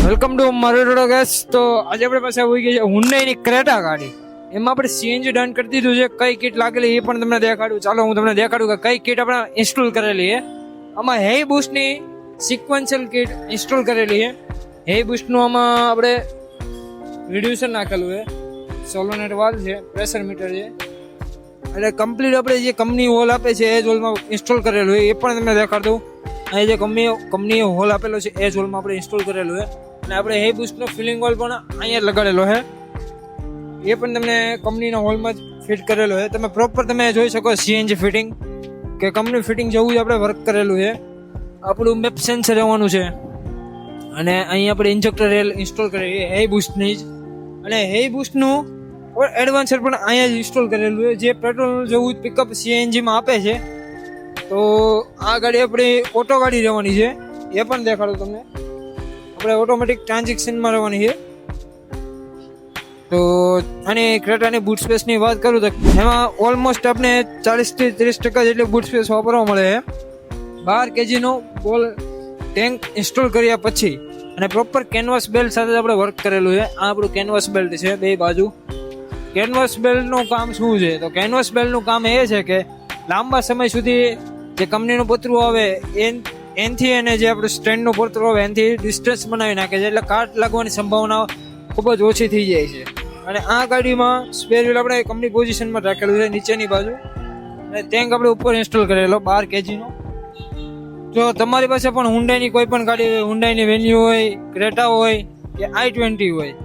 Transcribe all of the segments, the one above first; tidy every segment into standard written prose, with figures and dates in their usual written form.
Welcome to મારો gas. તો આજે આપણે પાસે આવી ગઈ છે હુન્ડાઈની ક્રેટા ગાડી. એમાં આપણે સીએનજી ડન કરી દીધું છે. કઈ કીટ લાગેલી એ પણ તમને દેખાડું. ચાલો હું તમને દેખાડું કે કઈ કીટ આપણે ઇન્સ્ટોલ કરેલી છે. આમાં હે બુસ્ટની સિક્વન્શિયલ કીટ ઇન્સ્ટોલ કરેલી છે. હે બુસ્ટનું આમાં આપણે રિડ્યુસર નાખેલું છે, સોલોનેટ વાલ્વ છે, પ્રેશર મીટર છે, એટલે કમ્પ્લીટ આપણે જે કંપની હોલ આપે છે એ જ હોલમાં ઇન્સ્ટોલ કરેલું છે. એ પણ તમને દેખાડ દઉં. અહીં જે કંપનીએ હોલ આપેલો છે એ જ હોલમાં આપણે ઇન્સ્ટોલ કરેલું છે. અને આપણે હે બુસ્ટનો ફિલિંગ હોલ પણ અહીંયા લગાડેલો છે. એ પણ તમને કંપનીના હોલમાં જ ફિટ કરેલો છે. તમે પ્રોપર તમે જોઈ શકો સીએનજી ફિટિંગ કે કંપની ફિટિંગ જેવું જ આપણે વર્ક કરેલું છે. આપણું મેપ સેન્સર રહેવાનું છે. અને અહીં આપણે ઇન્જેક્ટર રેલ ઇન્સ્ટોલ કરેલી છે હે બુસ્ટની જ. અને હે બુસ્ટનું એડવાન્સર પણ અહીંયા જ ઇન્સ્ટોલ કરેલું છે, જે પેટ્રોલ જેવું જ પિકઅપ સીએનજીમાં આપે છે. તો આ ગાડી આપણી ઓટો ગાડી રહેવાની છે. એ પણ દેખાડું તમને. આપણે ઓટોમેટિક ટ્રાન્ઝેક્શનમાં રહેવાની છે. તો આની ક્રેટાની બૂટ સ્પેસની વાત કરું તો એમાં ઓલમોસ્ટ આપણે 40 થી 30% જેટલી બૂટ સ્પેસ વાપરવા મળે છે. 12 kgનો બોલ ટેન્ક ઇન્સ્ટોલ કર્યા પછી અને પ્રોપર કેનવાસ બેલ્ટ સાથે આપણે વર્ક કરેલું છે. આ આપણું કેનવાસ બેલ્ટ છે બે બાજુ. કેનવાસ બેલ્ટનું કામ શું છે? તો કેનવાસ બેલ્ટનું કામ એ છે કે લાંબા સમય સુધી જે કંપનીનું પતરું આવે એનાથી અને જે આપણું સ્ટેન્ડનું પતરું આવે એનાથી ડિસ્ટન્સ બનાવી નાખે છે, એટલે કાટ લાગવાની સંભાવના ખૂબ જ ઓછી થઈ જાય છે. અને આ ગાડીમાં સ્પેર વ્હીલ આપણે કંપની પોઝિશનમાં રાખેલું છે નીચેની બાજુ, અને ટેન્ક આપણે ઉપર ઇન્સ્ટોલ કરેલો 12 kgનો. જો તમારી પાસે પણ હુન્ડાઈની કોઈ પણ ગાડી હોય, હુન્ડાઈની વેન્યુ હોય, ક્રેટા હોય કે i20 હોય,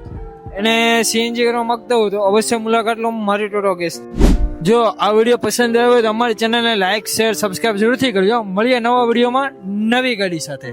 એને સીએનજી કરવા માંગતા હોય તો અવશ્ય મુલાકાત લો મારી ટોટો ગેસ. જો આ વિડીયો પસંદ આવ્યો હોય તો અમારી ચેનલને લાઈક, શેર, સબસ્ક્રાઇબ જરૂરથી કરજો. મળીએ નવા વિડીયોમાં નવી ગાડી સાથે.